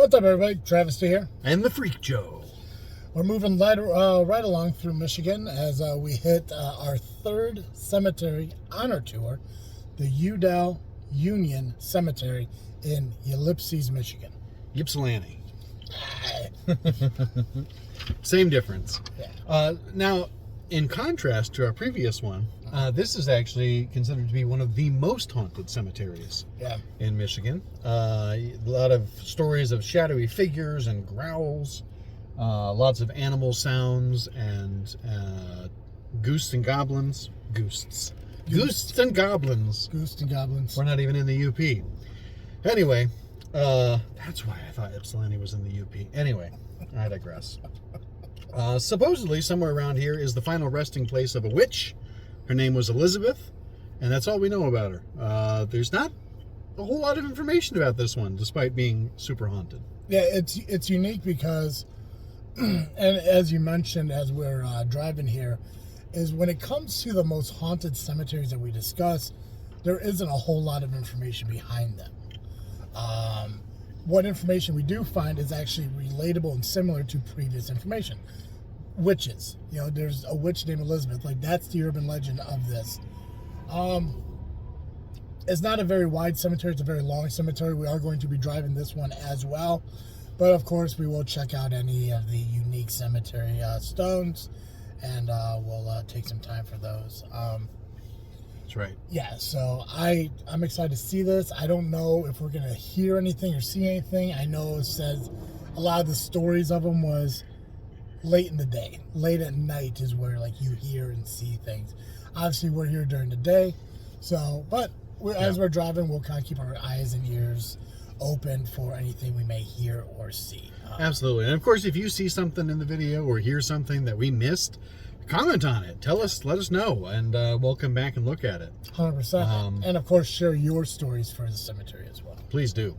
What's up, everybody? Travis here. And the Freak Joe. We're moving right along through Michigan as we hit our third cemetery on our tour, the Udell Union Cemetery in Ypsilanti, Michigan. Ypsilanti. Same difference. Yeah. Now, in contrast to our previous one, this is actually considered to be one of the most haunted cemeteries in Michigan. A lot of stories of shadowy figures and growls, lots of animal sounds, and ghosts and goblins. Ghosts and goblins. Ghosts and goblins. We're not even in the UP. Anyway, that's why I thought Ypsilanti was in the UP. Anyway, I digress. Supposedly, somewhere around here is the final resting place of a witch. Her name was Elizabeth, and that's all we know about her. There's not a whole lot of information about this one, despite being super haunted. Yeah, it's unique because, and as you mentioned as we're driving here, is when it comes to the most haunted cemeteries that we discuss, there isn't a whole lot of information behind them. What information we do find is actually relatable and similar to previous information. Witches. You know, there's a witch named Elizabeth. Like, that's the urban legend of this. It's not a very wide cemetery. It's a very long cemetery. We are going to be driving this one as well. But, of course, we will check out any of the unique cemetery stones. And we'll take some time for those. That's right. Yeah, so I'm excited to see this. I don't know if we're going to hear anything or see anything. I know it says a lot of the stories of them was late in the day. Late at night is where, like, you hear and see things. Obviously, we're here during the day. So, but as we're driving, we'll kind of keep our eyes and ears open for anything we may hear or see. Absolutely. And, of course, if you see something in the video or hear something that we missed, comment on it. Tell us, let us know, and we'll come back and look at it. 100%. And, of course, share your stories for the cemetery as well. Please do.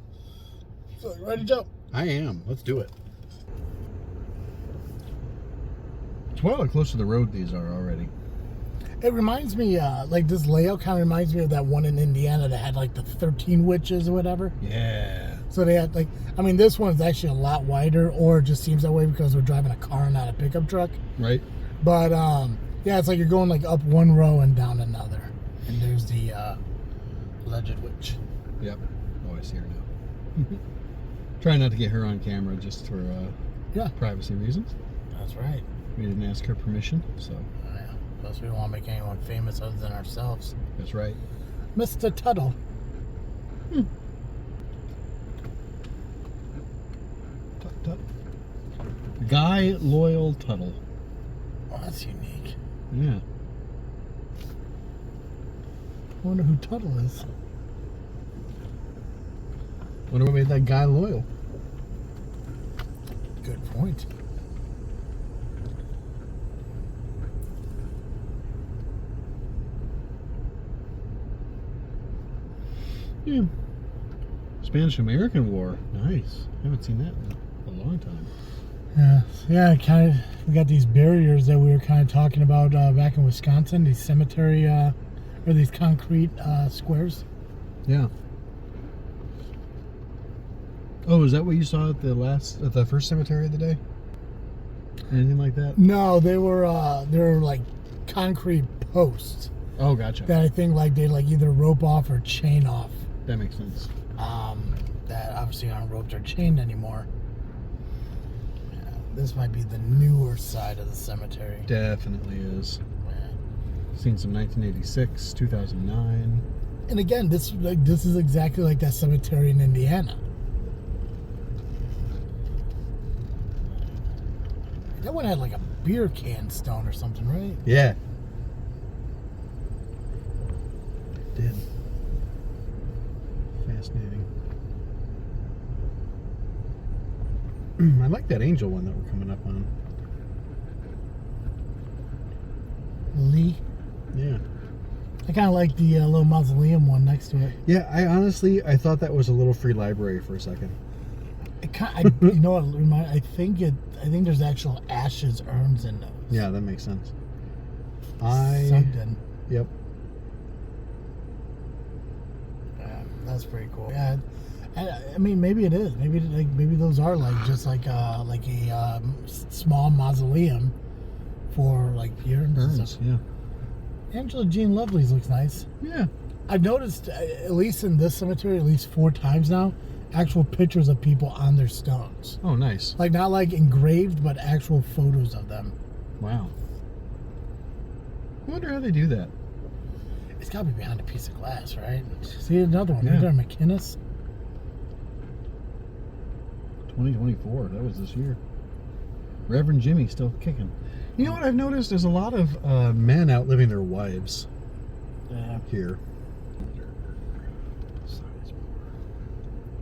So, ready to jump? I am. Let's do it. It's well close to the road these are already. It reminds me, like, this layout kind of reminds me of that one in Indiana that had, like, the 13 witches or whatever. Yeah. So they had, like, I mean, this one's actually a lot wider, or it just seems that way because we're driving a car and not a pickup truck. Right. But, yeah, it's like you're going, like, up one row and down another. And there's the alleged witch. Yep. Oh, I see her now. Try not to get her on camera just for privacy reasons. That's right. We didn't ask her permission, so. Oh, yeah. Plus, we don't want to make anyone famous other than ourselves. That's right. Mr. Tuttle. Tut, tut. Guy Loyal Tuttle. Oh, that's unique. Yeah. I wonder who Tuttle is. Wonder what made that guy loyal. Good point. Yeah. Spanish-American War. Nice. Haven't seen that in a long time. Yeah, kind of. We got these barriers that we were kind of talking about back in Wisconsin. These cemetery, or these concrete squares. Yeah. Oh, is that what you saw at the first cemetery of the day? Anything like that? No, they were like concrete posts. Oh, gotcha. That I think like they like either rope off or chain off. That makes sense. That obviously aren't roped or chained anymore. Yeah, this might be the newer side of the cemetery. Definitely is. Yeah. Seen some 1986, 2009. And again, this is exactly like that cemetery in Indiana. That one had like a beer can stone or something, right? Yeah. It did. Fascinating. I like that angel one that we're coming up on. Lee. Yeah. I kind of like the little mausoleum one next to it. Yeah, I thought that was a little free library for a second. You know what? I think there's actual ashes urns in those. Yeah, that makes sense. Something. Yep. Yeah, that's pretty cool. Yeah, I mean, maybe it is. Maybe those are just like a small mausoleum for like urns and stuff. Yeah. Angela Jean Lovely's looks nice. Yeah. I've noticed, at least in this cemetery, at least 4 times now, actual pictures of people on their stones. Oh, nice. Like, not like engraved, but actual photos of them. Wow. I wonder how they do that. It's got to be behind a piece of glass, right? See another one Yeah. right there, McInnes. 2024. That was this year. Reverend Jimmy still kicking. You know what I've noticed? There's a lot of men outliving their wives here.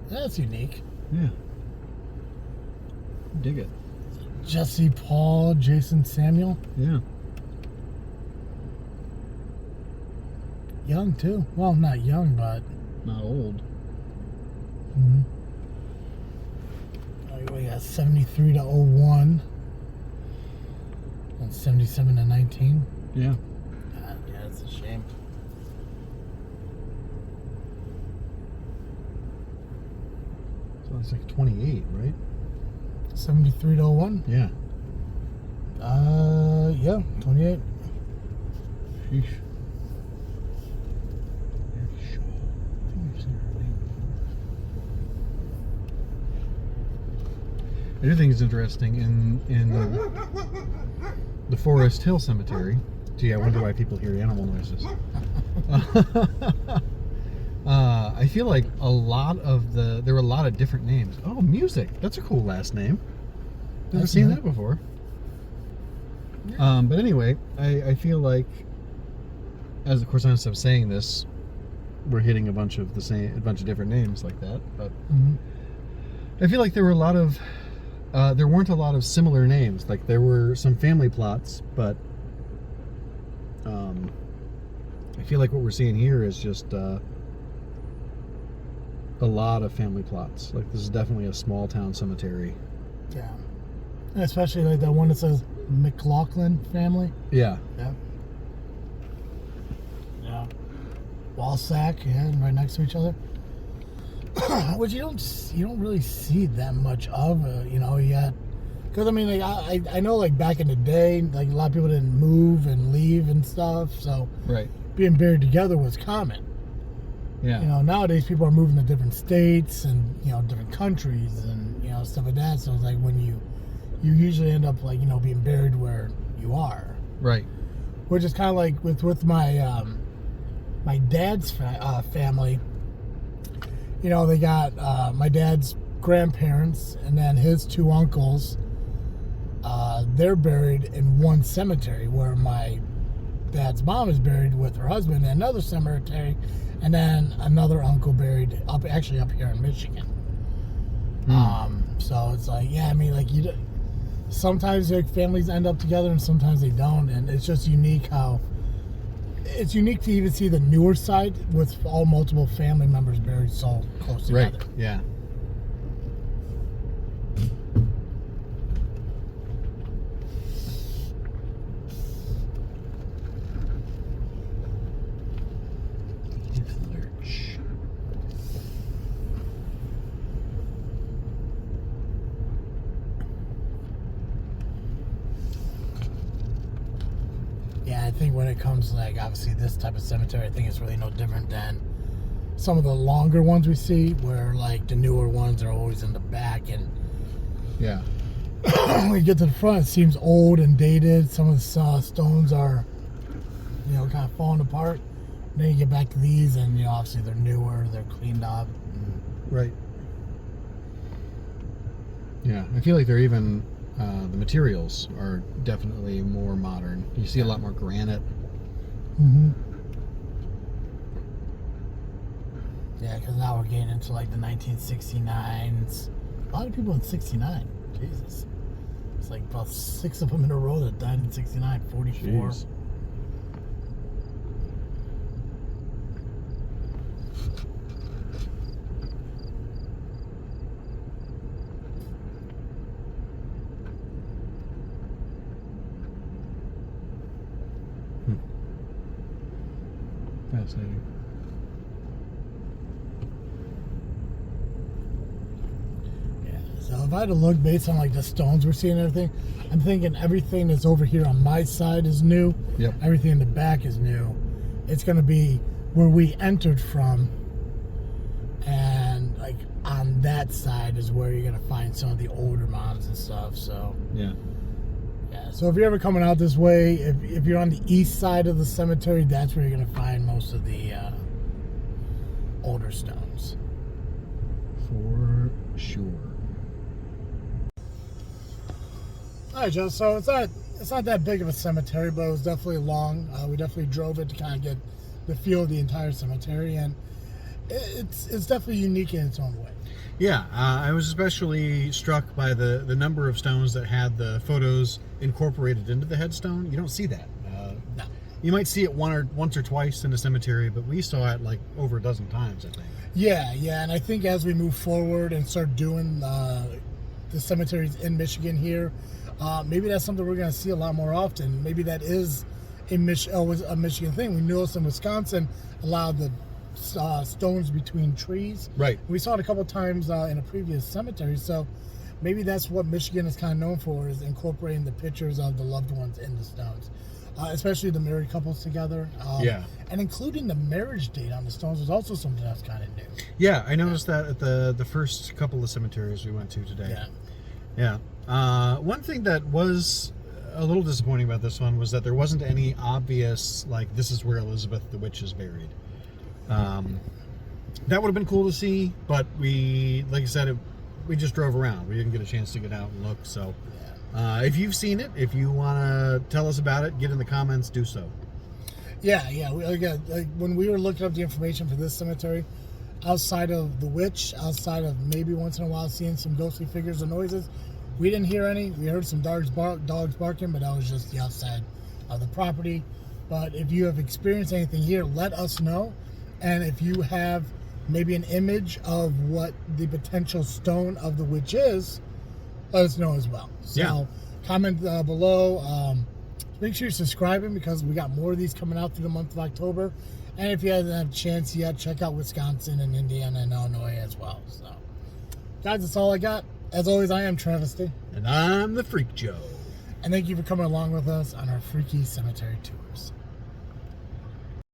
That's unique. Yeah. Dig it. Jesse Paul, Jason Samuel. Yeah. Young, too. Well, not young, but... Not old. Mm-hmm. We got 73 to 01. And 77 to 19. Yeah. God, yeah, it's a shame. So it's like 28, right? 73 to 01? Yeah. Yeah, 28. Sheesh. I do think it's interesting in the Forest Hill Cemetery. Gee, I wonder why people hear animal noises. I feel like there were a lot of different names. Oh, Music. That's a cool last name. Never seen that before. But anyway, I feel like, as of course I am saying this, we're hitting a bunch of different names like that. But I feel like there were there weren't a lot of similar names. Like there were some family plots, but I feel like what we're seeing here is just a lot of family plots. Like this is definitely a small town cemetery. Yeah. And especially like that one that says McLaughlin family. Yeah. Yeah. Yeah. Walsack, yeah, right next to each other. Which you don't really see that much of, yet. Because I mean, like I know, like back in the day, like a lot of people didn't move and leave and stuff, so Right. being buried together was common. Yeah. Nowadays people are moving to different states and different countries and stuff like that. So it's like when you usually end up like being buried where you are. Right. Which is kind of like with my my dad's family. They got my dad's grandparents and then his 2 uncles. They're buried in one cemetery where my dad's mom is buried with her husband in another cemetery, and then another uncle buried up here in Michigan. So it's like, yeah, I mean, like sometimes like families end up together and sometimes they don't, and it's just unique how. It's unique to even see the newer side with all multiple family members buried so close together. Right. Yeah. Yeah, I think when it comes to, like, obviously this type of cemetery, I think it's really no different than some of the longer ones we see, where like the newer ones are always in the back, and Yeah. when you get to the front, it seems old and dated. Some of the stones are, kind of falling apart. And then you get back to these, and obviously they're newer, they're cleaned up. Right. Yeah, I feel like they're even the materials are definitely more modern. You see a lot more granite. Mm-hmm. Yeah, because now we're getting into like the 1969s. A lot of people in 69. Jesus. It's like about 6 of them in a row that died in 69, 44. Jeez. Fascinating. So if I had to look based on like the stones we're seeing and everything, I'm thinking everything that's over here on my side is new. Yep. Everything in the back is new. It's going to be where we entered from, and like on that side is where you're going to find some of the older mounds and stuff. So yeah. So if you're ever coming out this way, if you're on the east side of the cemetery, that's where you're going to find most of the older stones. For sure. All right, Joe. So it's not that big of a cemetery, but it was definitely long. We definitely drove it to kind of get the feel of the entire cemetery, and it's definitely unique in its own way. Yeah, I was especially struck by the number of stones that had the photos incorporated into the headstone. You don't see that. No. You might see it once or twice in a cemetery, but we saw it like over a dozen times, I think. Yeah, and I think as we move forward and start doing the cemeteries in Michigan here, maybe that's something we're going to see a lot more often. Maybe that is a Michigan thing. We noticed in Wisconsin allowed the stones between trees. Right. We saw it a couple times in a previous cemetery, so maybe that's what Michigan is kind of known for, is incorporating the pictures of the loved ones in the stones. Especially the married couples together. Yeah. And including the marriage date on the stones was also something that's kind of new. Yeah, I noticed that at the first couple of cemeteries we went to today. Yeah. Yeah. One thing that was a little disappointing about this one was that there wasn't any obvious, like, this is where Elizabeth the Witch is buried. That would have been cool to see, but we, like I said, we just drove around. We didn't get a chance to get out and look, so... if you've seen it, if you want to tell us about it, get in the comments, do so. Yeah. When we were looking up the information for this cemetery, outside of the witch, outside of maybe once in a while seeing some ghostly figures or noises, we didn't hear any. We heard some dogs barking, but that was just the outside of the property. But if you have experienced anything here, let us know. And if you have maybe an image of what the potential stone of the witch is, let us know as well. So comment below. Make sure you're subscribing, because we got more of these coming out through the month of October. And if you haven't had a chance yet, check out Wisconsin and Indiana and Illinois as well. So, guys, that's all I got. As always, I am Travesty. And I'm the Freak Joe. And thank you for coming along with us on our freaky cemetery tours.